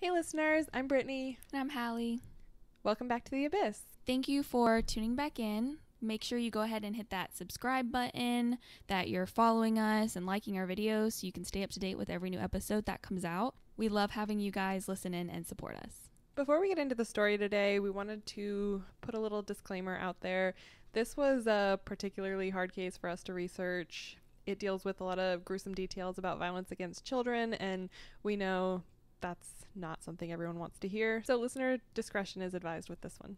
Hey listeners, I'm Brittany. And I'm Hallie. Welcome back to The Abyss. Thank you for tuning back in. Make sure you go ahead and hit that subscribe button, that you're following us and liking our videos so you can stay up to date with every new episode that comes out. We love having you guys listen in and support us. Before we get into the story today, we wanted to put a little disclaimer out there. This was a particularly hard case for us to research. It deals with a lot of gruesome details about violence against children, and we know that's not something everyone wants to hear. So listener discretion is advised with this one.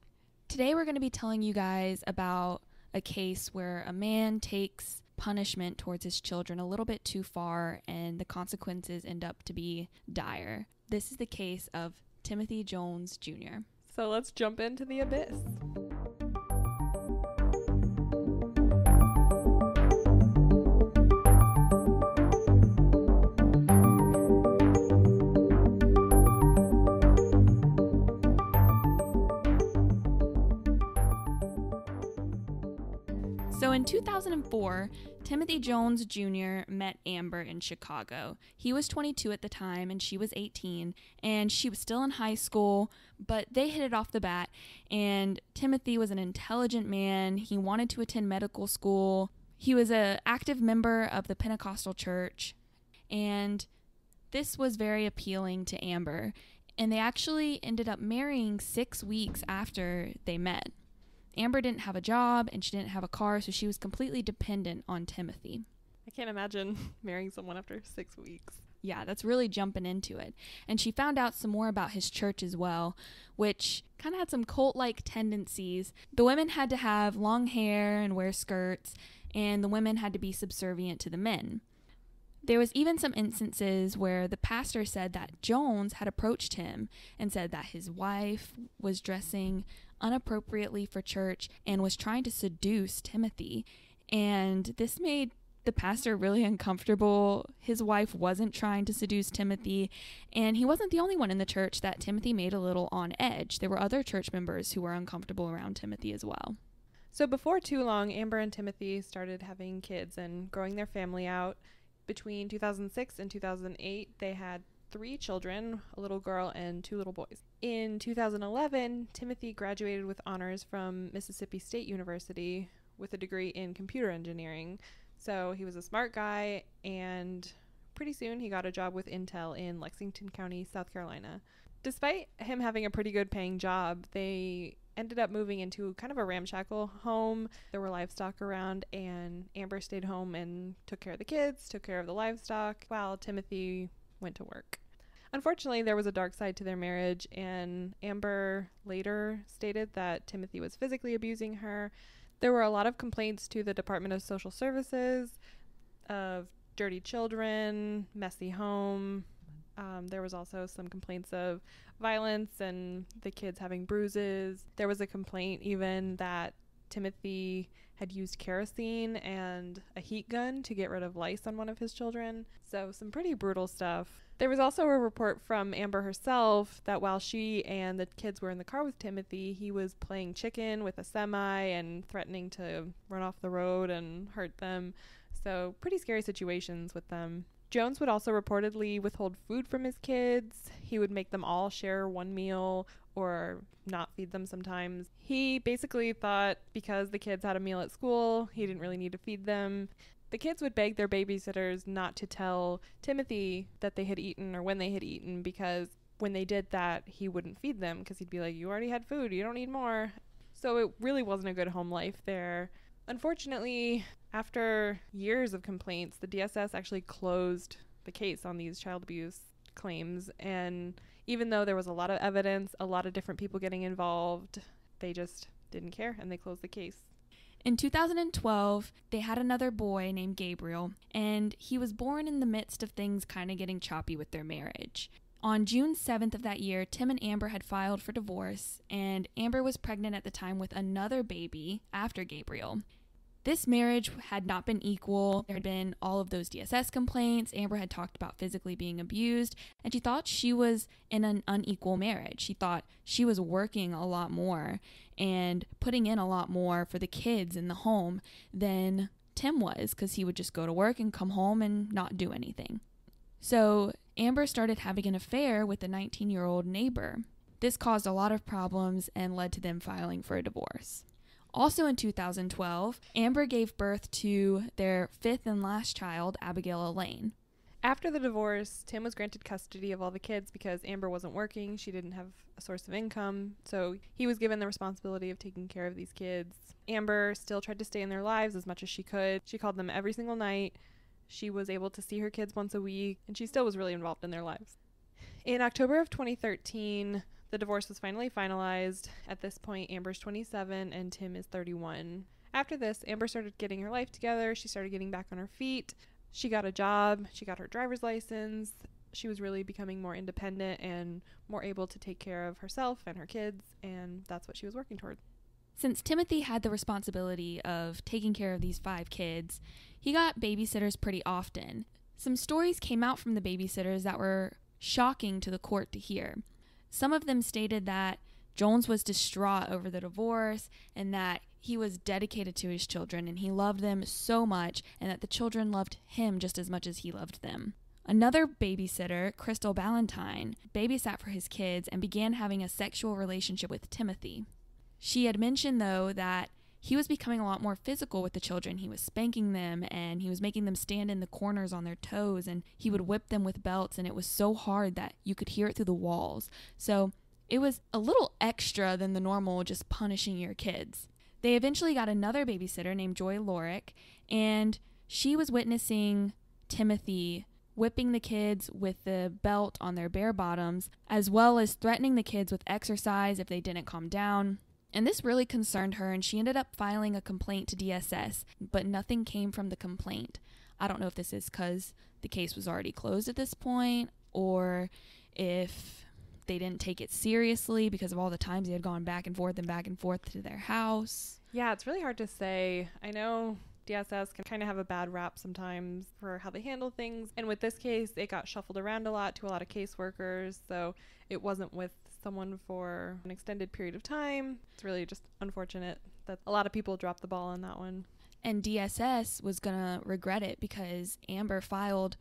Today we're going to be telling you guys about a case where a man takes punishment towards his children a little bit too far and the consequences end up to be dire. This is the case of Timothy Jones Jr. So let's jump into The Abyss. So in 2004, Timothy Jones Jr. met Amber in Chicago. He was 22 at the time and she was 18, and she was still in high school, but they hit it off the bat, and Timothy was an intelligent man. He wanted to attend medical school. He was an active member of the Pentecostal church, and this was very appealing to Amber, and they actually ended up marrying 6 weeks after they met. Amber didn't have a job and she didn't have a car, so she was completely dependent on Timothy. I can't imagine marrying someone after 6 weeks. Yeah, that's really jumping into it. And she found out some more about his church as well, which kind of had some cult-like tendencies. The women had to have long hair and wear skirts, and the women had to be subservient to the men. There was even some instances where the pastor said that Jones had approached him and said that his wife was dressing inappropriately for church and was trying to seduce Timothy. And this made the pastor really uncomfortable. His wife wasn't trying to seduce Timothy, and he wasn't the only one in the church that Timothy made a little on edge. There were other church members who were uncomfortable around Timothy as well. So before too long, Amber and Timothy started having kids and growing their family out. Between 2006 and 2008, they had 3 children, a little girl and 2 little boys. In 2011, Timothy graduated with honors from Mississippi State University with a degree in computer engineering. So he was a smart guy, and pretty soon he got a job with Intel in Lexington County, South Carolina. Despite him having a pretty good paying job, they ended up moving into kind of a ramshackle home. There were livestock around, and Amber stayed home and took care of the kids, took care of the livestock, while Timothy went to work. Unfortunately, there was a dark side to their marriage, and Amber later stated that Timothy was physically abusing her. There were a lot of complaints to the Department of Social Services of dirty children, messy home. There was also some complaints of violence and the kids having bruises. There was a complaint even that Timothy had used kerosene and a heat gun to get rid of lice on one of his children. So some pretty brutal stuff. There was also a report from Amber herself that while she and the kids were in the car with Timothy, he was playing chicken with a semi and threatening to run off the road and hurt them. So pretty scary situations with them. Jones would also reportedly withhold food from his kids. He would make them all share one meal or not feed them sometimes. He basically thought because the kids had a meal at school, he didn't really need to feed them. The kids would beg their babysitters not to tell Timothy that they had eaten or when they had eaten, because when they did that, he wouldn't feed them because he'd be like, you already had food, you don't need more. So it really wasn't a good home life there. Unfortunately, after years of complaints, the DSS actually closed the case on these child abuse claims. And even though there was a lot of evidence, a lot of different people getting involved, they just didn't care and they closed the case. In 2012, they had another boy named Gabriel, and he was born in the midst of things kind of getting choppy with their marriage. On June 7th of that year, Tim and Amber had filed for divorce, and Amber was pregnant at the time with another baby after Gabriel. This marriage had not been equal. There had been all of those DSS complaints. Amber had talked about physically being abused, and she thought she was in an unequal marriage. She thought she was working a lot more and putting in a lot more for the kids in the home than Tim was, because he would just go to work and come home and not do anything. So Amber started having an affair with a 19-year-old neighbor. This caused a lot of problems and led to them filing for a divorce. Also in 2012, Amber gave birth to their fifth and last child, Abigail Elaine. After the divorce, Tim was granted custody of all the kids because Amber wasn't working. She didn't have a source of income, so he was given the responsibility of taking care of these kids. Amber still tried to stay in their lives as much as she could. She called them every single night. She was able to see her kids once a week, and she still was really involved in their lives. In October of 2013, the divorce was finally finalized. At this point, Amber's 27 and Tim is 31. After this, Amber started getting her life together. She started getting back on her feet. She got a job, she got her driver's license. She was really becoming more independent and more able to take care of herself and her kids, and that's what she was working toward. Since Timothy had the responsibility of taking care of these 5 kids, he got babysitters pretty often. Some stories came out from the babysitters that were shocking to the court to hear. Some of them stated that Jones was distraught over the divorce and that he was dedicated to his children and he loved them so much, and that the children loved him just as much as he loved them. Another babysitter, Crystal Ballantyne, babysat for his kids and began having a sexual relationship with Timothy. She had mentioned, though, that he was becoming a lot more physical with the children. He was spanking them and he was making them stand in the corners on their toes, and he would whip them with belts, and it was so hard that you could hear it through the walls. So it was a little extra than the normal just punishing your kids. They eventually got another babysitter named Joy Lorick, and she was witnessing Timothy whipping the kids with the belt on their bare bottoms, as well as threatening the kids with exercise if they didn't calm down. And this really concerned her, and she ended up filing a complaint to DSS, but nothing came from the complaint. I don't know if this is because the case was already closed at this point, or if they didn't take it seriously because of all the times they had gone back and forth to their house. Yeah, it's really hard to say. I know DSS can kind of have a bad rap sometimes for how they handle things. And with this case, it got shuffled around a lot to a lot of caseworkers. So it wasn't with someone for an extended period of time. It's really just unfortunate that a lot of people dropped the ball on that one. And DSS was going to regret it because Amber filed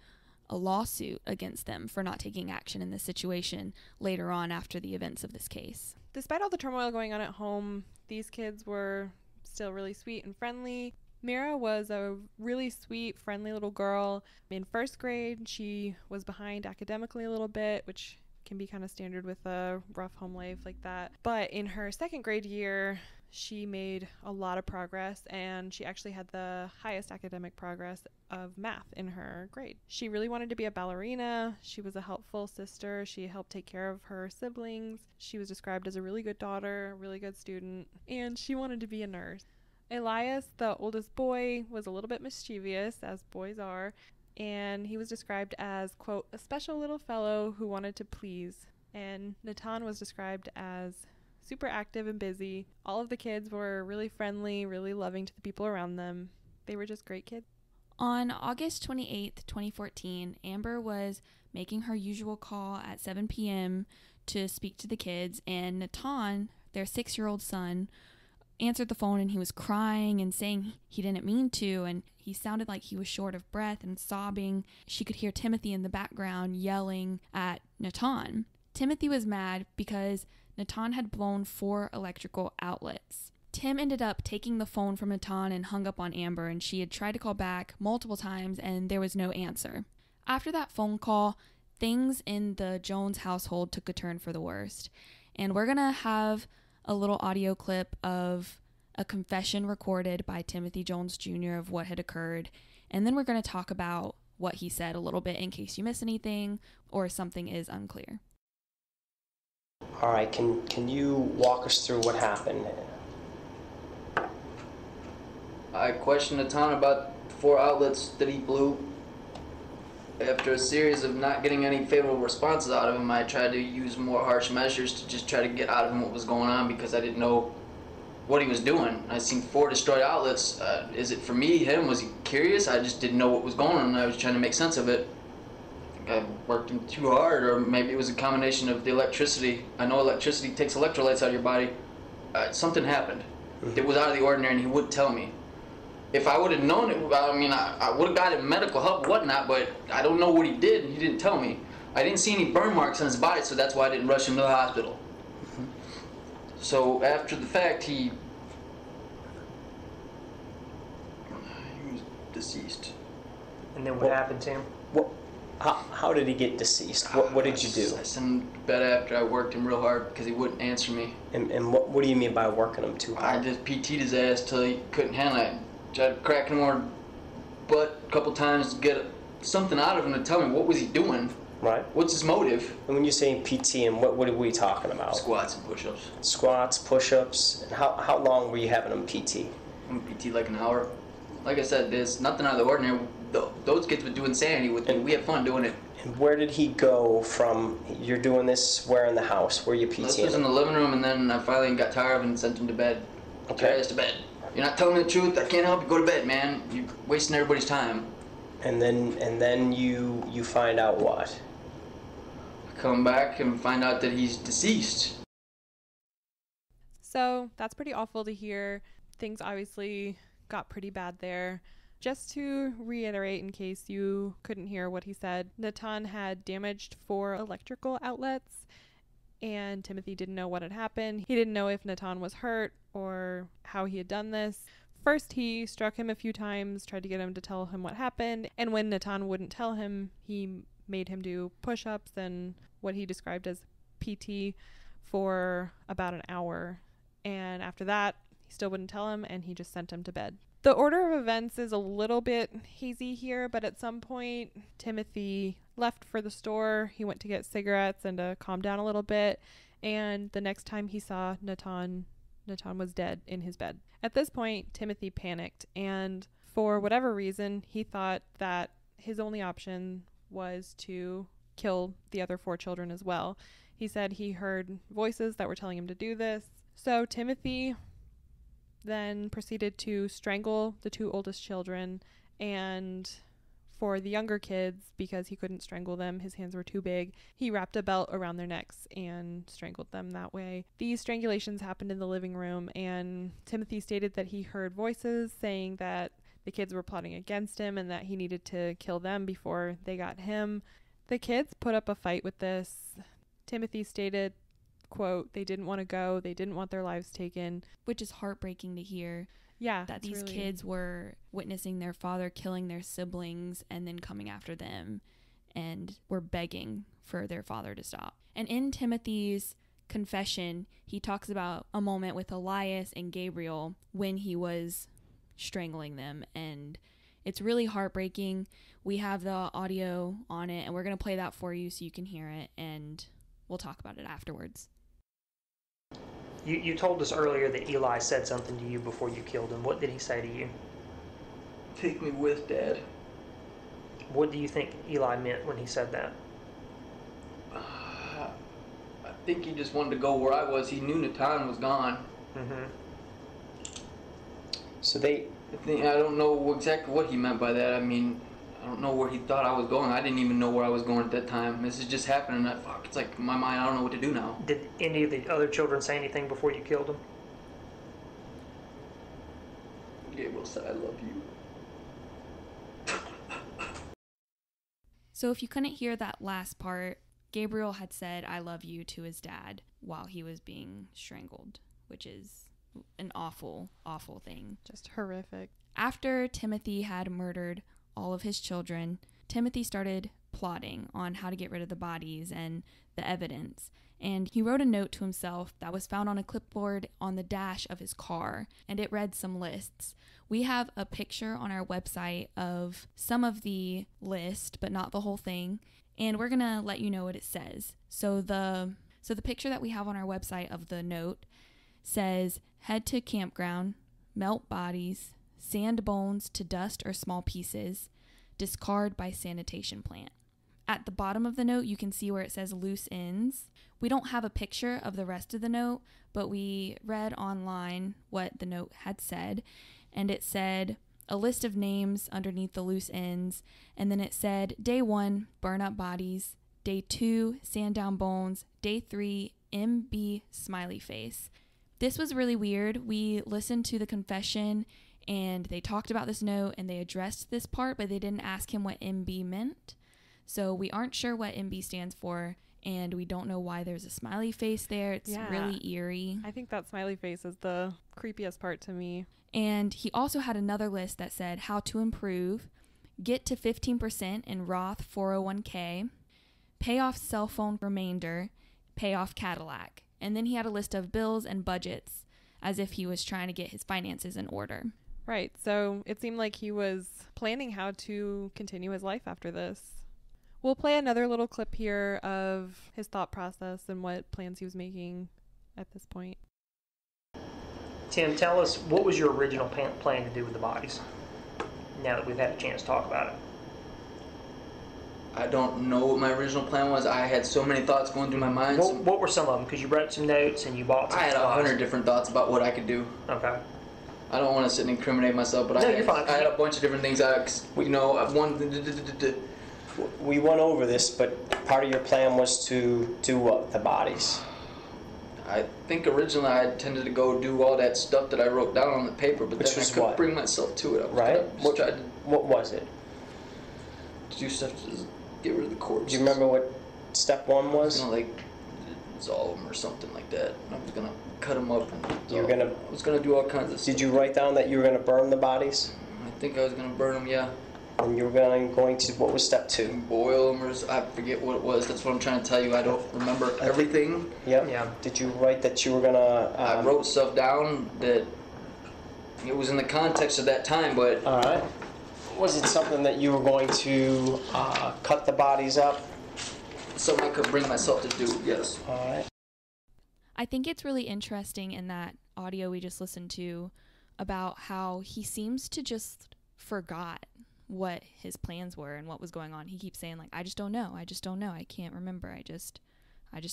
a lawsuit against them for not taking action in this situation later on after the events of this case. Despite all the turmoil going on at home, these kids were still really sweet and friendly. Mira was a really sweet, friendly little girl. In first grade, she was behind academically a little bit, which can be kind of standard with a rough home life like that. But in her second grade year, she made a lot of progress, and she actually had the highest academic progress of math in her grade. She really wanted to be a ballerina. She was a helpful sister. She helped take care of her siblings. She was described as a really good daughter, a really good student, and she wanted to be a nurse. Elias, the oldest boy, was a little bit mischievous, as boys are, and he was described as, quote, a special little fellow who wanted to please. And Natan was described as super active and busy. All of the kids were really friendly, really loving to the people around them. They were just great kids. On August 28th, 2014, Amber was making her usual call at 7 p.m. to speak to the kids, and Natan, their 6-year-old son, answered the phone, and he was crying and saying he didn't mean to, and he sounded like he was short of breath and sobbing. She could hear Timothy in the background yelling at Natan. Timothy was mad because Natan had blown 4 electrical outlets. Tim ended up taking the phone from Natan and hung up on Amber, and she had tried to call back multiple times and there was no answer. After that phone call, things in the Jones household took a turn for the worst. And we're going to have a little audio clip of a confession recorded by Timothy Jones Jr. of what had occurred. And then we're going to talk about what he said a little bit in case you miss anything or something is unclear. All right, can you walk us through what happened? I questioned Natan about 4 outlets that he blew. After a series of not getting any favorable responses out of him, I tried to use more harsh measures to just try to get out of him what was going on because I didn't know what he was doing. I seen 4 destroyed outlets. Is it for me, him? Was he curious? I just didn't know what was going on, and I was trying to make sense of it. I worked him too hard, or maybe it was a combination of the electricity. I know electricity takes electrolytes out of your body. Something happened. It was out of the ordinary, and he wouldn't tell me. If I would have known it, I mean, I would have gotten medical help and whatnot, but I don't know what he did, and he didn't tell me. I didn't see any burn marks on his body, so that's why I didn't rush him to the hospital. So after the fact, he was deceased. And then what happened to him? How did he get deceased? What did you do? I sent him to bed after I worked him real hard because he wouldn't answer me. And what do you mean by working him too I hard? just PT'd his ass till he couldn't handle it. Tried cracking him on the butt a couple times to get something out of him to tell me what was he doing. Right. What's his motive? And when you're saying PT, and what are we talking about? Squats and push-ups. Squats, push-ups. And how long were you having him PT? I'm PT like an hour. Like I said, there's nothing out of the ordinary. Those kids would do insanity with me. We had fun doing it. And where did he go from? You're doing this where in the house? Where you PTing? This was in the living room, and then I finally got tired of it and sent him to bed. Okay. Your ass to bed. You're not telling me the truth. I can't help you. Go to bed, man. You're wasting everybody's time. And then you find out what? I come back and find out that he's deceased. So that's pretty awful to hear. Things obviously got pretty bad there. Just to reiterate, in case you couldn't hear what he said, Natan had damaged 4 electrical outlets, and Timothy didn't know what had happened. He didn't know if Natan was hurt or how he had done this. First, he struck him a few times, tried to get him to tell him what happened, and when Natan wouldn't tell him, he made him do push-ups and what he described as PT for about an hour. And after that, he still wouldn't tell him, and he just sent him to bed. The order of events is a little bit hazy here, but at some point, Timothy left for the store. He went to get cigarettes and to calm down a little bit, and the next time he saw Natan was dead in his bed. At this point, Timothy panicked, and for whatever reason, he thought that his only option was to kill the other 4 children as well. He said he heard voices that were telling him to do this. So Timothy then proceeded to strangle the 2 oldest children, and for the younger kids, because he couldn't strangle them, his hands were too big, he wrapped a belt around their necks and strangled them that way. These strangulations happened in the living room, and Timothy stated that he heard voices saying that the kids were plotting against him and that he needed to kill them before they got him. The kids put up a fight with this. Timothy stated, quote, they didn't want to go, they didn't want their lives taken. Which is heartbreaking to hear. Yeah, that these really... kids were witnessing their father killing their siblings and then coming after them and were begging for their father to stop. And in Timothy's confession, he talks about a moment with Elias and Gabriel when he was strangling them, and it's really heartbreaking. We have the audio on it, and we're going to play that for you so you can hear it, and we'll talk about it afterwards. You told us earlier that Eli said something to you before you killed him. What did he say to you? Take me with, Dad. What do you think Eli meant when he said that? I think he just wanted to go where I was. He knew Natan was gone. Mm-hmm. So I don't know exactly what he meant by that. I mean, I don't know where he thought I was going. I didn't even know where I was going at that time. This is just happening. It's like in my mind, I don't know what to do now. Did any of the other children say anything before you killed him? Gabriel said, I love you. So if you couldn't hear that last part, Gabriel had said, I love you to his dad while he was being strangled, which is an awful, awful thing. Just horrific. After Timothy had murdered all of his children, Timothy started plotting on how to get rid of the bodies and the evidence. And he wrote a note to himself that was found on a clipboard on the dash of his car, and it read some lists. We have a picture on our website of some of the list, but not the whole thing, and we're gonna let you know what it says. So the picture that we have on our website of the note says, head to campground, melt bodies, sand bones to dust or small pieces, discard by sanitation plant. At the bottom of the note, you can see where it says loose ends. We don't have a picture of the rest of the note, but we read online what the note had said, and it said a list of names underneath the loose ends, and then it said day 1, burn up bodies, day 2, sand down bones, day 3, MB smiley face. This was really weird. We listened to the confession, and they talked about this note, and they addressed this part, but they didn't ask him what MB meant. So we aren't sure what MB stands for, and we don't know why there's a smiley face there. It's really eerie. I think that smiley face is the creepiest part to me. And he also had another list that said how to improve, get to 15% in Roth 401k, pay off cell phone remainder, pay off Cadillac. And then he had a list of bills and budgets as if he was trying to get his finances in order. Right. So it seemed like he was planning how to continue his life after this. We'll play another little clip here of his thought process and what plans he was making at this point. Tim, tell us, what was your original plan to do with the bodies, now that we've had a chance to talk about it? I don't know what my original plan was. I had so many thoughts going through my mind. What were some of them? Because you wrote some notes and you bought some I had supplies. 100 different thoughts about what I could do. Okay. I don't want to sit and incriminate myself, but No, I you're fine. had a bunch of different things. We went over this, but part of your plan was to do what? The bodies. I think originally I intended to go do all that stuff that I wrote down on the paper, but Which then I was couldn't what? bring myself to it. I was Right? gonna just try What was it? to do stuff to just get rid of the corpses. Do you remember what step one I was was? gonna like dissolve them or something like that. I was gonna cut them up and I was gonna do all kinds of stuff. Did you write down that you were going to burn the bodies? I think I was gonna burn them, yeah. And you were going to, what was step two? Boil them, or I forget what it was. That's what I'm trying to tell you. I don't remember everything. Yep. Yeah. Did you write that you were going to... I wrote stuff down that it was in the context of that time, but All right. Was it something that you were going to cut the bodies up? something I could bring myself to do, yes. All right. I think it's really interesting in that audio we just listened to about how he seems to just forgot what his plans were and what was going on. He keeps saying, like, I just don't know. I can't remember. I just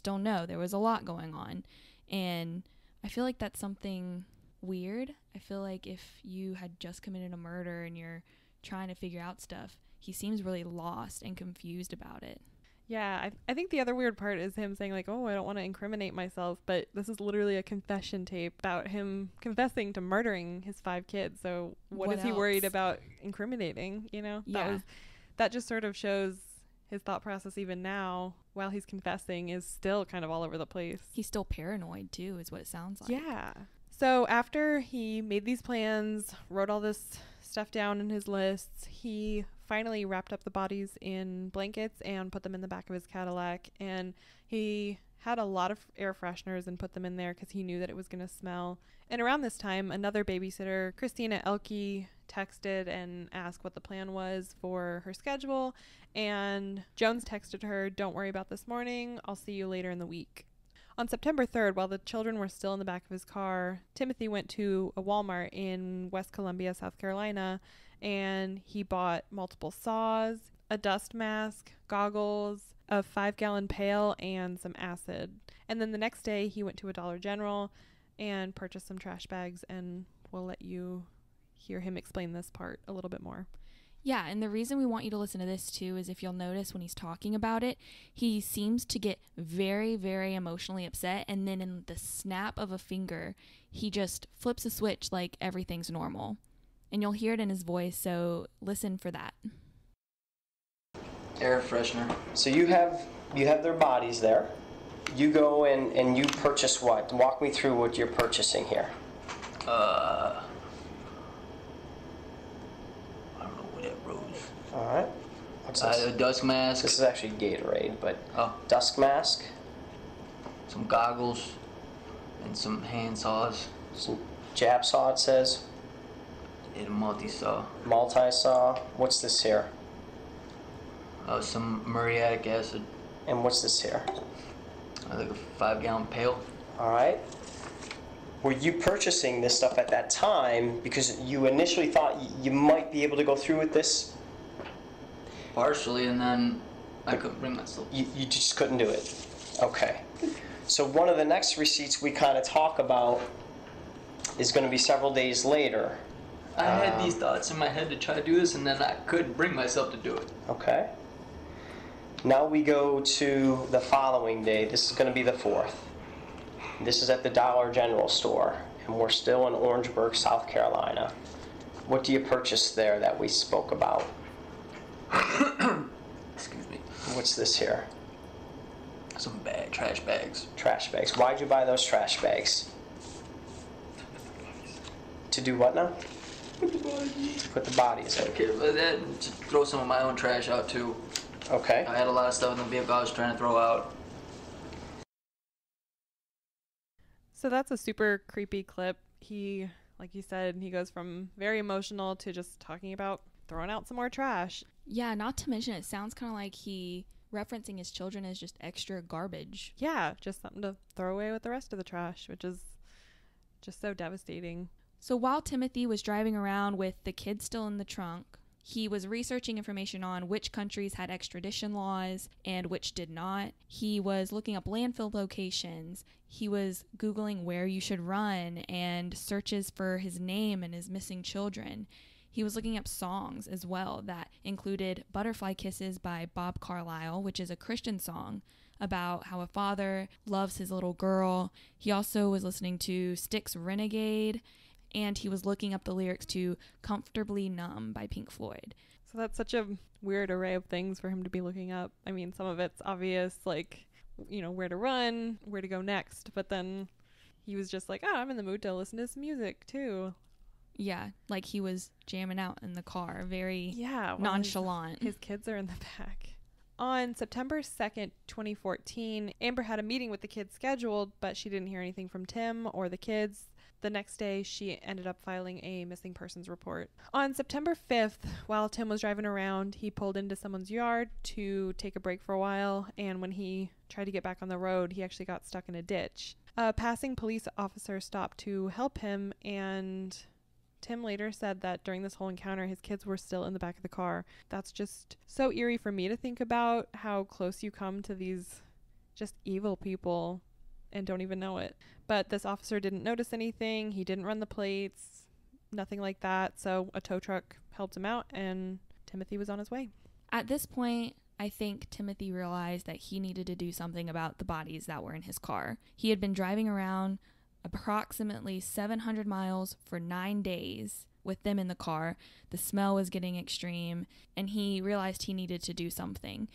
don't know. There was a lot going on. And I feel like that's something weird. I feel like if you had just committed a murder and you're trying to figure out stuff, he seems really lost and confused about it. Yeah, I think the other weird part is him saying, like, oh, I don't want to incriminate myself, but this is literally a confession tape about him confessing to murdering his 5 kids. So what is he worried about incriminating, you know? Yeah. That just sort of shows his thought process even now, while he's confessing, is still kind of all over the place. He's still paranoid, too, is what it sounds like. Yeah. So after he made these plans, wrote all this stuff down in his lists, he finally wrapped up the bodies in blankets and put them in the back of his Cadillac. And he had a lot of air fresheners and put them in there because he knew that it was going to smell. And around this time, another babysitter, Christina Elke, texted and asked what the plan was for her schedule. And Jones texted her, "Don't worry about this morning. I'll see you later in the week." On September 3rd, while the children were still in the back of his car, Timothy went to a Walmart in West Columbia, South Carolina, and he bought multiple saws, a dust mask, goggles, a 5-gallon pail, and some acid. And then the next day, he went to a Dollar General and purchased some trash bags, and we'll let you hear him explain this part a little bit more. Yeah, and the reason we want you to listen to this, too, is if you'll notice when he's talking about it, he seems to get very, very emotionally upset, and then in the snap of a finger, he just flips a switch like everything's normal. And you'll hear it in his voice, so listen for that. Air freshener. So you have their bodies there. You go in and you purchase what? Walk me through what you're purchasing here. I don't know what that rose. All right. What's this? A dust mask. This is actually Gatorade, but Oh, dusk mask, some goggles, and some hand saws, some jab saw, it says, and a multi-saw. multi-saw. What's this here? Some muriatic acid. And what's this here? Like a 5-gallon pail. All right. Were you purchasing this stuff at that time because you initially thought you might be able to go through with this? Partially, and then I couldn't bring myself. You just couldn't do it. Okay. So one of the next receipts we kind of talk about is going to be several days later. I had these thoughts in my head to try to do this, and then I couldn't bring myself to do it. Okay. Now we go to the following day. This is going to be the 4th. This is at the Dollar General store, and we're still in Orangeburg, South Carolina. What do you purchase there that we spoke about? Excuse me. What's this here? Some trash bags. Trash bags. Why'd you buy those trash bags? To do what now? Put the bodies. Put the bodies in. Okay, but then to throw some of my own trash out too. Okay. I had a lot of stuff in the vehicle I was trying to throw out. So that's a super creepy clip. He, like you said, he goes from very emotional to just talking about throwing out some more trash. Yeah, not to mention it sounds kind of like he referencing his children as just extra garbage. Yeah, just something to throw away with the rest of the trash, which is just so devastating. So while Timothy was driving around with the kids still in the trunk, he was researching information on which countries had extradition laws and which did not. He was looking up landfill locations. He was Googling where you should run and searches for his name and his missing children. He was looking up songs as well that included Butterfly Kisses by Bob Carlyle, which is a Christian song about how a father loves his little girl. He also was listening to Styx Renegade, and he was looking up the lyrics to Comfortably Numb by Pink Floyd. So that's such a weird array of things for him to be looking up. I mean, some of it's obvious, like, you know, where to run, where to go next. But then he was just like, oh, I'm in the mood to listen to some music, too. Yeah, like he was jamming out in the car, very nonchalant. His kids are in the back. On September 2nd, 2014, Amber had a meeting with the kids scheduled, but she didn't hear anything from Tim or the kids. The next day, she ended up filing a missing persons report. On September 5th, while Tim was driving around, he pulled into someone's yard to take a break for a while, and when he tried to get back on the road, he actually got stuck in a ditch. A passing police officer stopped to help him, and Tim later said that during this whole encounter, his kids were still in the back of the car. That's just so eerie for me to think about, how close you come to these just evil people and don't even know it. But this officer didn't notice anything. He didn't run the plates, nothing like that. So a tow truck helped him out, and Timothy was on his way. At this point, I think Timothy realized that he needed to do something about the bodies that were in his car. He had been driving around approximately 700 miles for 9 days with them in the car. The smell was getting extreme, and he realized he needed to do something.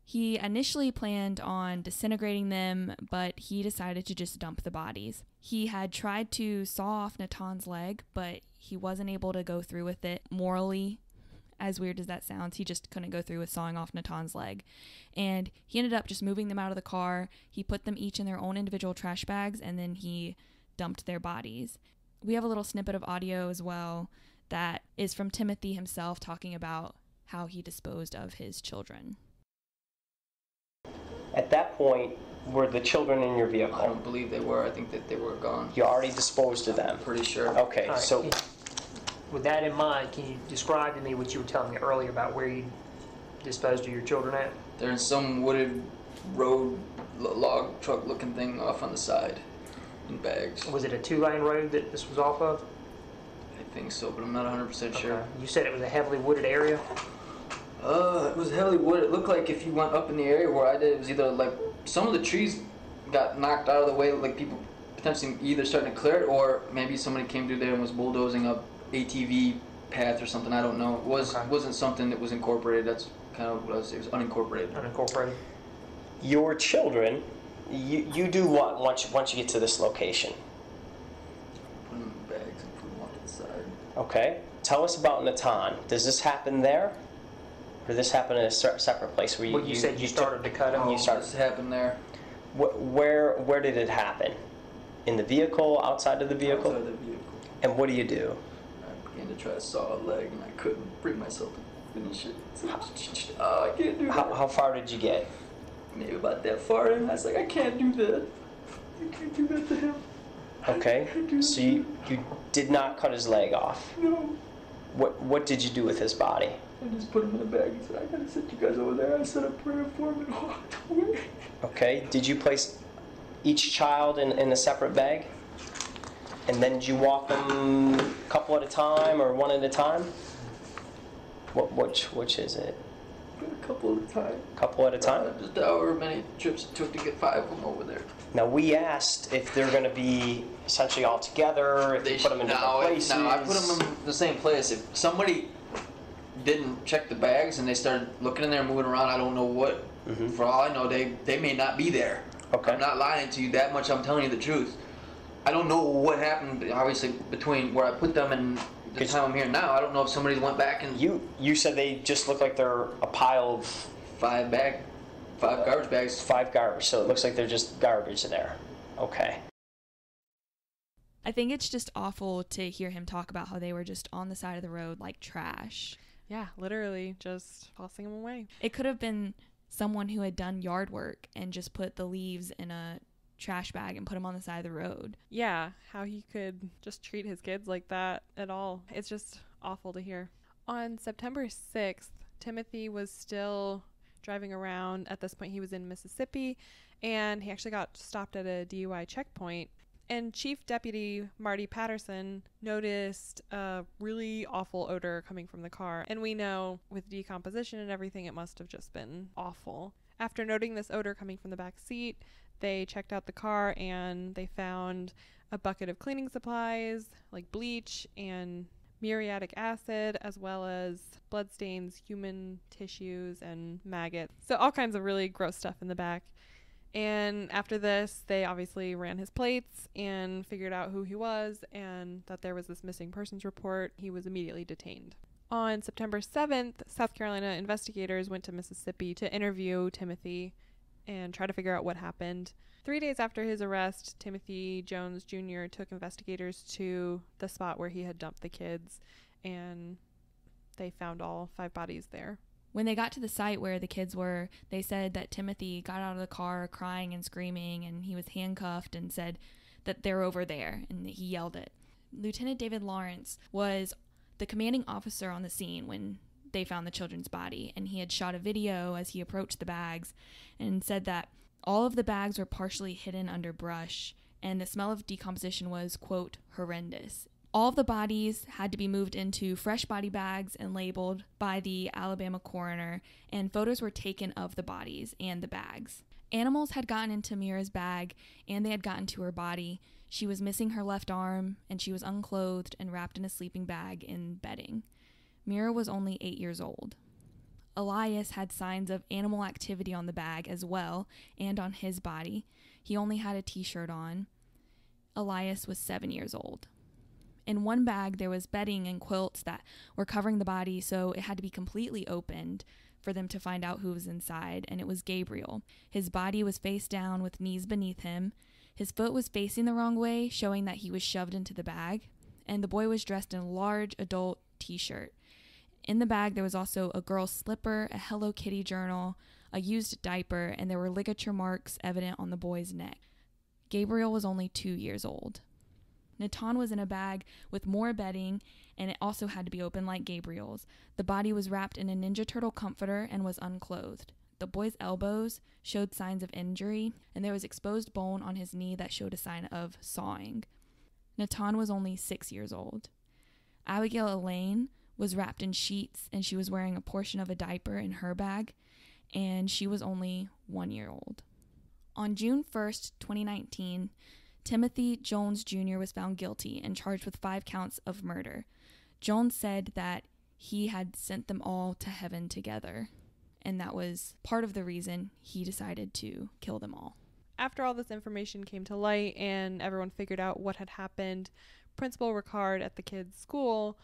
He initially planned on disintegrating them, but he decided to just dump the bodies. He had tried to saw off Natan's leg, but he wasn't able to go through with it morally. As weird as that sounds, he just couldn't go through with sawing off Natan's leg. And he ended up just moving them out of the car. He put them each in their own individual trash bags, and then he dumped their bodies. We have a little snippet of audio as well that is from Timothy himself talking about how he disposed of his children. At that point, were the children in your vehicle? I don't believe they were. I think that they were gone. You already disposed of them? I'm pretty sure. Okay, All right. so With that in mind, can you describe to me what you were telling me earlier about where you disposed of your children at? They're in some wooded road, log truck looking thing off on the side in bags. Was it a 2-lane road that this was off of? I think so, but I'm not 100% sure. Okay. You said it was a heavily wooded area? It was heavily wooded. It looked like if you went up in the area where I did, it was either like some of the trees got knocked out of the way, like people potentially either starting to clear it, or maybe somebody came through there and was bulldozing up ATV path or something. I don't know. It wasn't something that was incorporated. That's kind of what I was saying. It was unincorporated. Unincorporated. your children, you do what once you get to this location? Put them in bags and put them off to the side. Okay. Tell us about Natan. Does this happen there? Or did this happen in a separate place where you? Well, you said you started to cut them. You started. This happened there. Where did it happen? In the vehicle? Outside of the vehicle? Outside the vehicle. And what do you do? I began to try to saw a leg and I couldn't bring myself to finish it. I can't do that. How far did you get? Maybe about that far, and I was like, I can't do that. I can't do that to him. Okay. So you did not cut his leg off. No. What did you do with his body? I just put him in a bag and said, I gotta sit you guys over there. I said a prayer for him and walked away. Okay. Did you place each child in a separate bag? And then did you walk them a couple at a time or one at a time? Which is it? A couple at a time. Couple at a time? Just however many trips it took to get 5 of them over there. Now we asked if they're going to be essentially all together, if they put them in different places. No, I put them in the same place. If somebody didn't check the bags and they started looking in there and moving around, I don't know what For all I know, they may not be there. Okay. I'm not lying to you that much. I'm telling you the truth. I don't know what happened, obviously, between where I put them and the time I'm here now. I don't know if somebody went back and... You said they just look like they're a pile of... 5 garbage bags. 5 garbage, so it looks like they're just garbage in there. Okay. I think it's just awful to hear him talk about how they were just on the side of the road like trash. Yeah, literally just tossing them away. It could have been someone who had done yard work and just put the leaves in a trash bag and put them on the side of the road. Yeah, how he could just treat his kids like that at all. It's just awful to hear. On September 6th, Timothy was still driving around. At this point, he was in Mississippi, and he actually got stopped at a DUI checkpoint. And Chief Deputy Marty Patterson noticed a really awful odor coming from the car. And we know with decomposition and everything, it must have just been awful. After noting this odor coming from the back seat, they checked out the car and they found a bucket of cleaning supplies like bleach and muriatic acid, as well as bloodstains, human tissues, and maggots. So all kinds of really gross stuff in the back. And after this, they obviously ran his plates and figured out who he was and that there was this missing persons report. He was immediately detained. On September 7th, South Carolina investigators went to Mississippi to interview Timothy and try to figure out what happened. 3 days after his arrest, Timothy Jones Jr. took investigators to the spot where he had dumped the kids, and they found all 5 bodies there. When they got to the site where the kids were, they said that Timothy got out of the car crying and screaming, and he was handcuffed and said that they're over there, and he yelled it. Lieutenant David Lawrence was the commanding officer on the scene when they found the children's body, and he had shot a video as he approached the bags and said that all of the bags were partially hidden under brush, and the smell of decomposition was, quote, horrendous. All of the bodies had to be moved into fresh body bags and labeled by the Alabama coroner, and photos were taken of the bodies and the bags. Animals had gotten into Mira's bag, and they had gotten to her body. She was missing her left arm, and she was unclothed and wrapped in a sleeping bag in bedding. Mira was only 8 years old. Elias had signs of animal activity on the bag as well, and on his body. He only had a t-shirt on. Elias was 7 years old. In one bag, there was bedding and quilts that were covering the body, so it had to be completely opened for them to find out who was inside, and it was Gabriel. His body was face down with knees beneath him. His foot was facing the wrong way, showing that he was shoved into the bag, and the boy was dressed in a large adult t-shirt. In the bag, there was also a girl's slipper, a Hello Kitty journal, a used diaper, and there were ligature marks evident on the boy's neck. Gabriel was only 2 years old. Natan was in a bag with more bedding, and it also had to be open like Gabriel's. The body was wrapped in a Ninja Turtle comforter and was unclothed. The boy's elbows showed signs of injury, and there was exposed bone on his knee that showed a sign of sawing. Natan was only 6 years old. Abigail Elaine was wrapped in sheets, and she was wearing a portion of a diaper in her bag, and she was only 1 year old. On June 1st, 2019, Timothy Jones Jr. was found guilty and charged with 5 counts of murder. Jones said that he had sent them all to heaven together, and that was part of the reason he decided to kill them all. After all this information came to light and everyone figured out what had happened, Principal Ricard at the kids' school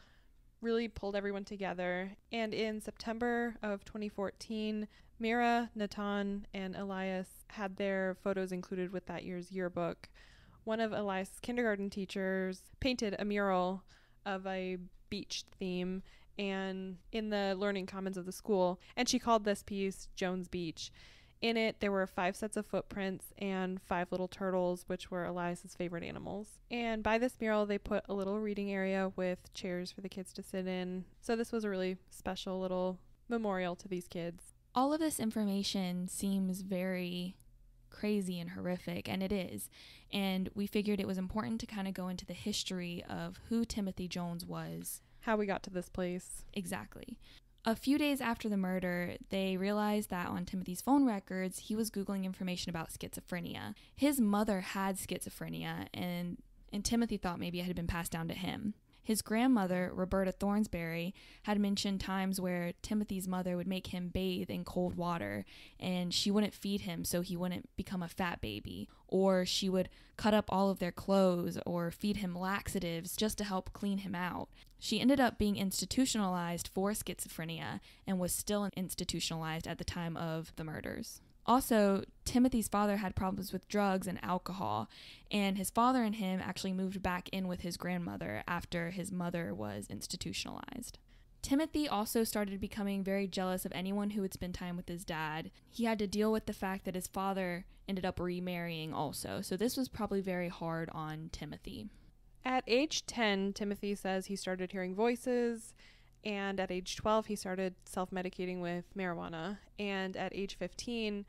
really pulled everyone together, and in September of 2014, Mira, Natan, and Elias had their photos included with that year's yearbook. One of Elias' kindergarten teachers painted a mural of a beach theme and in the learning commons of the school, and she called this piece Jones Beach. In it, there were 5 sets of footprints and 5 little turtles, which were Elias's favorite animals. And by this mural, they put a little reading area with chairs for the kids to sit in. So this was a really special little memorial to these kids. All of this information seems very crazy and horrific, and it is. And we figured it was important to kind of go into the history of who Timothy Jones was. How we got to this place. Exactly. A few days after the murder, they realized that on Timothy's phone records, he was Googling information about schizophrenia. His mother had schizophrenia, and Timothy thought maybe it had been passed down to him. His grandmother, Roberta Thornsberry, had mentioned times where Timothy's mother would make him bathe in cold water and she wouldn't feed him so he wouldn't become a fat baby. Or she would cut up all of their clothes or feed him laxatives just to help clean him out. She ended up being institutionalized for schizophrenia and was still institutionalized at the time of the murders. Also, Timothy's father had problems with drugs and alcohol, and his father and him actually moved back in with his grandmother after his mother was institutionalized. Timothy also started becoming very jealous of anyone who would spend time with his dad. He had to deal with the fact that his father ended up remarrying also, so this was probably very hard on Timothy. At age 10, Timothy says he started hearing voices, and at age 12, he started self-medicating with marijuana. And at age 15,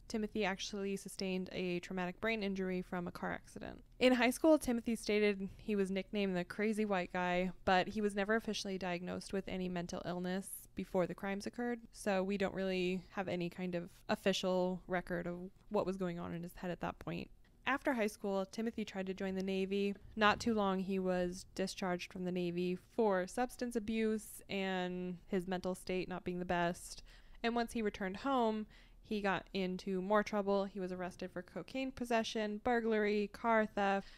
Timothy actually sustained a traumatic brain injury from a car accident. In high school, Timothy stated he was nicknamed the crazy white guy, but he was never officially diagnosed with any mental illness before the crimes occurred, so we don't really have any kind of official record of what was going on in his head at that point. After high school, Timothy tried to join the Navy. Not too long, he was discharged from the Navy for substance abuse and his mental state not being the best. And once he returned home, he got into more trouble. He was arrested for cocaine possession, burglary, car theft,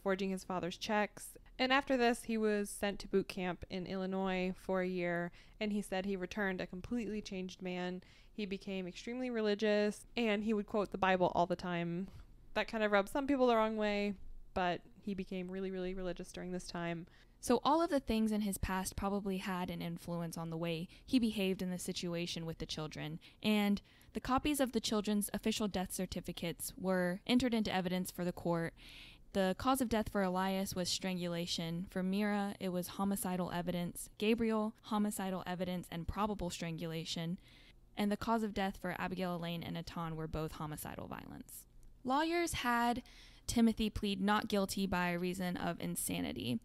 forging his father's checks. And after this, he was sent to boot camp in Illinois for a year, and he said he returned a completely changed man. He became extremely religious, and he would quote the Bible all the time. That kind of rubbed some people the wrong way, but he became really, really religious during this time. So all of the things in his past probably had an influence on the way he behaved in the situation with the children, and the copies of the children's official death certificates were entered into evidence for the court. The cause of death for Elias was strangulation. For Mira, it was homicidal evidence. Gabriel, homicidal evidence and probable strangulation. And the cause of death for Abigail Elaine and Natan were both homicidal violence. Lawyers had Timothy plead not guilty by reason of insanity.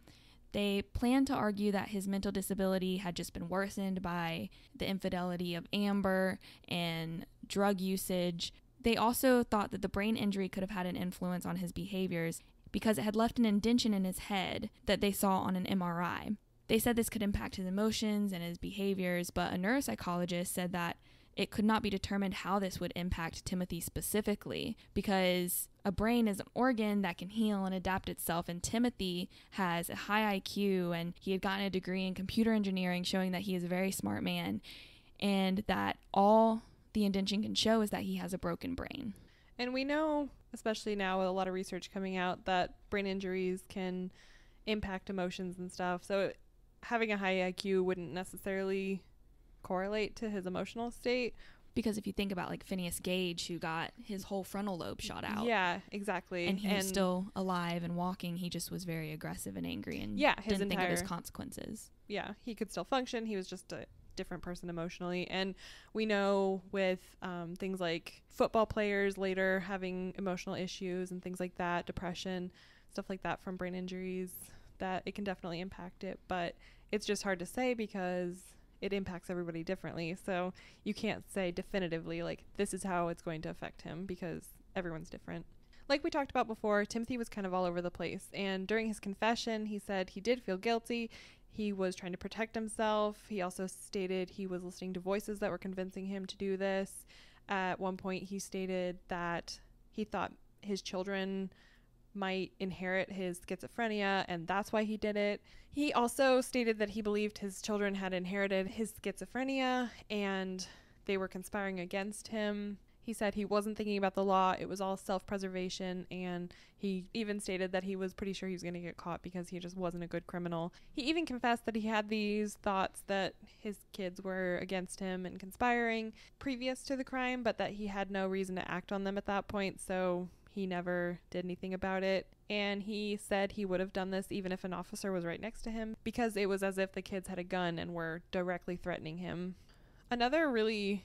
They planned to argue that his mental disability had just been worsened by the infidelity of Amber and drug usage. They also thought that the brain injury could have had an influence on his behaviors because it had left an indentation in his head that they saw on an MRI. They said this could impact his emotions and his behaviors, but a neuropsychologist said that it could not be determined how this would impact Timothy specifically because a brain is an organ that can heal and adapt itself, and Timothy has a high IQ and he had gotten a degree in computer engineering showing that he is a very smart man and that all the indentation can show is that he has a broken brain. And we know, especially now with a lot of research coming out, that brain injuries can impact emotions and stuff. So having a high IQ wouldn't necessarily correlate to his emotional state. Because if you think about like Phineas Gage, who got his whole frontal lobe shot out. Yeah, exactly. And he was still alive and walking. He just was very aggressive and angry and didn't think of his consequences. Yeah, he could still function. He was just a different person emotionally. And we know with things like football players later having emotional issues and things like that, depression, stuff like that from brain injuries, that it can definitely impact it. But it's just hard to say because it impacts everybody differently. So you can't say definitively, like, this is how it's going to affect him because everyone's different. Like we talked about before, Timothy was kind of all over the place. And during his confession, he said he did feel guilty. He was trying to protect himself. He also stated he was listening to voices that were convincing him to do this. At one point, he stated that he thought his children might inherit his schizophrenia, and that's why he did it. He also stated that he believed his children had inherited his schizophrenia and they were conspiring against him. He said he wasn't thinking about the law, it was all self-preservation, and he even stated that he was pretty sure he was going to get caught because he just wasn't a good criminal. He even confessed that he had these thoughts that his kids were against him and conspiring previous to the crime, but that he had no reason to act on them at that point, so he never did anything about it. And he said he would have done this even if an officer was right next to him because it was as if the kids had a gun and were directly threatening him. Another really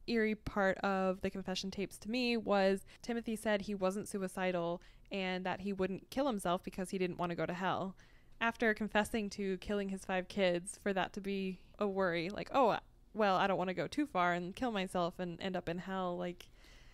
eerie part of the confession tapes to me was Timothy said he wasn't suicidal and that he wouldn't kill himself because he didn't want to go to hell. After confessing to killing his 5 kids, for that to be a worry, like, oh, well, I don't want to go too far and kill myself and end up in hell, like,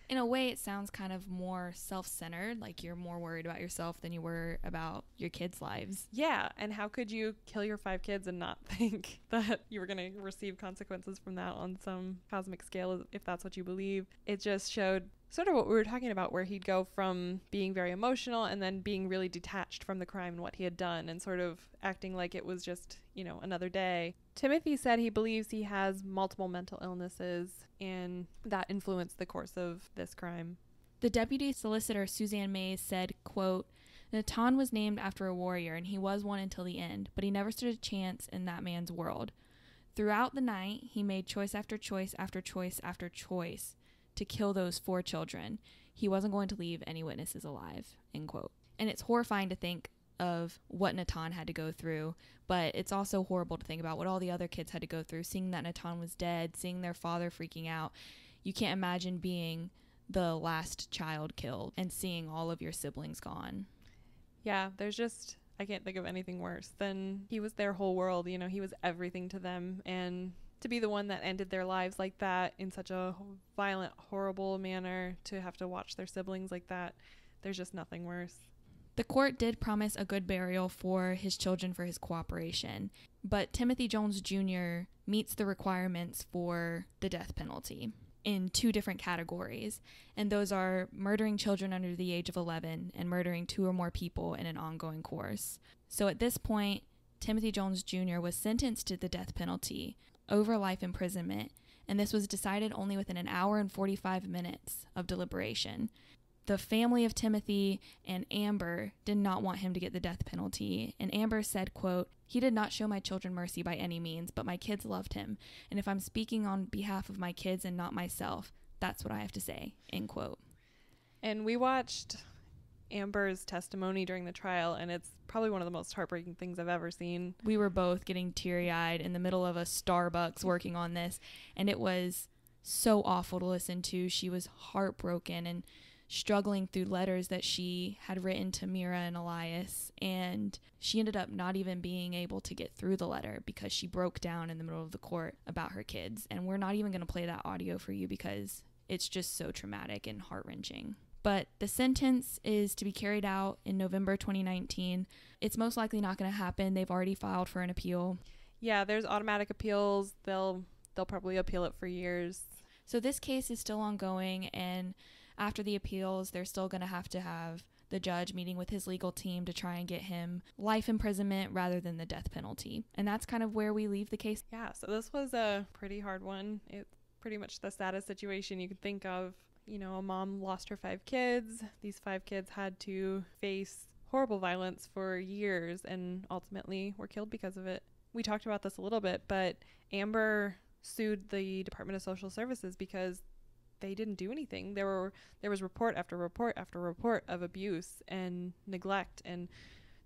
In a way, it sounds kind of more self-centered, like you're more worried about yourself than you were about your kids' lives. Yeah, and how could you kill your 5 kids and not think that you were going to receive consequences from that on some cosmic scale, if that's what you believe? It just showed sort of what we were talking about, where he'd go from being very emotional and then being really detached from the crime and what he had done and sort of acting like it was just, another day. Timothy said he believes he has multiple mental illnesses and that influenced the course of this crime. The deputy solicitor, Suzanne Mays, said, quote, Natan was named after a warrior and he was one until the end, but he never stood a chance in that man's world. Throughout the night, he made choice after choice after choice after choice to kill those 4 children. He wasn't going to leave any witnesses alive, end quote. And it's horrifying to think of what Natan had to go through, but it's also horrible to think about what all the other kids had to go through, seeing that Natan was dead, seeing their father freaking out. You can't imagine being the last child killed and seeing all of your siblings gone. Yeah, I can't think of anything worse than he was their whole world. He was everything to them, and to be the one that ended their lives like that in such a violent, horrible manner, to have to watch their siblings like that, there's just nothing worse. The court did promise a good burial for his children for his cooperation, but Timothy Jones Jr. meets the requirements for the death penalty in 2 different categories, and those are murdering children under the age of 11 and murdering 2 or more people in an ongoing course. So at this point, Timothy Jones Jr. was sentenced to the death penalty over life imprisonment, and this was decided only within an hour and 45 minutes of deliberation. The family of Timothy and Amber did not want him to get the death penalty, and Amber said, quote, he did not show my children mercy by any means, but my kids loved him, and if I'm speaking on behalf of my kids and not myself, that's what I have to say, end quote. And we watched Amber's testimony during the trial, and it's probably one of the most heartbreaking things I've ever seen. We were both getting teary-eyed in the middle of a Starbucks working on this, and it was so awful to listen to. She was heartbroken and struggling through letters that she had written to Mira and Elias, and she ended up not even being able to get through the letter because she broke down in the middle of the court about her kids. And we're not even going to play that audio for you because it's just so traumatic and heart-wrenching. But the sentence is to be carried out in November 2019. It's most likely not going to happen. They've already filed for an appeal. Yeah, there's automatic appeals. They'll probably appeal it for years. So this case is still ongoing, and after the appeals, they're still going to have the judge meeting with his legal team to try and get him life imprisonment rather than the death penalty. And that's kind of where we leave the case. Yeah, so this was a pretty hard one. It's pretty much the saddest situation you could think of. A mom lost her 5 kids. These 5 kids had to face horrible violence for years and ultimately were killed because of it. We talked about this a little bit, but Amber sued the Department of Social Services because they didn't do anything. There was report after report after report of abuse and neglect, and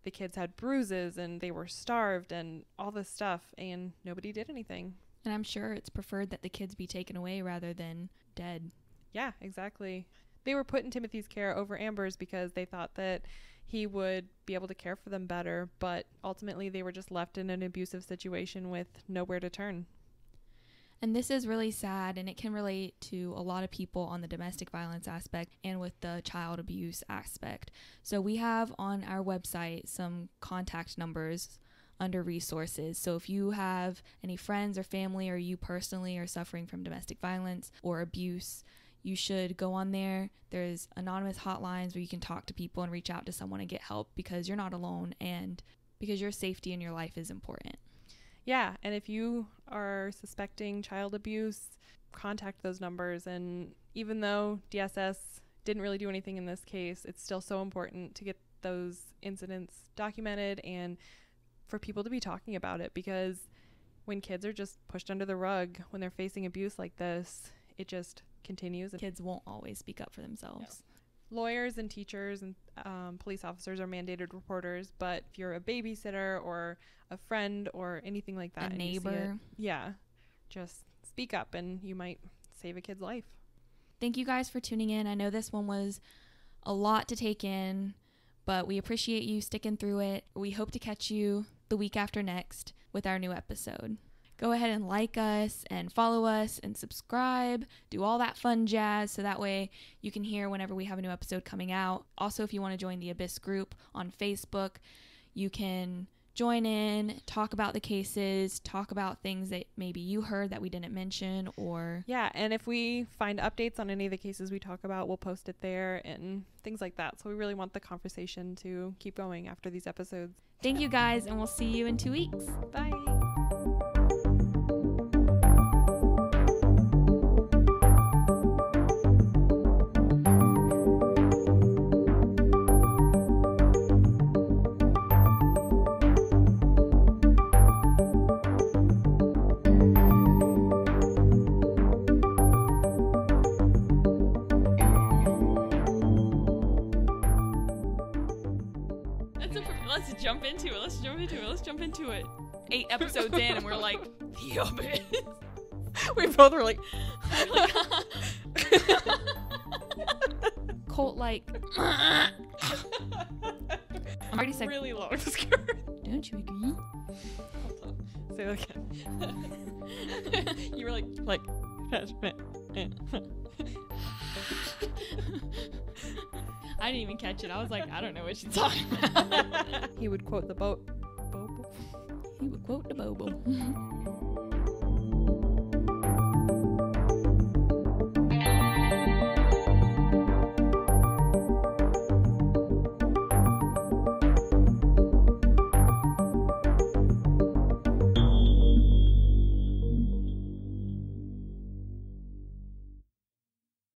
the kids had bruises and they were starved and all this stuff, and nobody did anything. And I'm sure it's preferred that the kids be taken away rather than dead. Yeah, exactly. They were put in Timothy's care over Amber's because they thought that he would be able to care for them better, but ultimately they were just left in an abusive situation with nowhere to turn. And this is really sad, and it can relate to a lot of people on the domestic violence aspect and with the child abuse aspect. So we have on our website some contact numbers under resources. So if you have any friends or family, or you personally are suffering from domestic violence or abuse, you should go on there. There's anonymous hotlines where you can talk to people and reach out to someone and get help, because you're not alone and because your safety in your life is important. Yeah, and if you are suspecting child abuse, contact those numbers. And even though DSS didn't really do anything in this case, it's still so important to get those incidents documented and for people to be talking about it, because when kids are just pushed under the rug, when they're facing abuse like this, it just continues. Kids won't always speak up for themselves. No. Lawyers and teachers and police officers are mandated reporters, but if you're a babysitter or a friend or anything like that, a neighbor, just speak up and you might save a kid's life. Thank you guys for tuning in. I know this one was a lot to take in, but we appreciate you sticking through it. We hope to catch you the week after next with our new episode. go ahead and like us and follow us and subscribe, do all that fun jazz, so that way you can hear whenever we have a new episode coming out. Also, if you want to join the Abyss group on Facebook, you can join in, talk about the cases, talk about things that maybe you heard that we didn't mention, or... Yeah, and if we find updates on any of the cases we talk about, we'll post it there and things like that. So we really want the conversation to keep going after these episodes. Thank you guys, and we'll see you in 2 weeks. Bye! Let's jump into it. 8 episodes in, and we're like, the Abyss. We both were like... Cult-like. I'm already saying... really long skirt. Don't you agree? Say that again. You were like... I didn't even catch it. I was like, I don't know what she's talking about. He would quote the boat. He would quote the Bobo.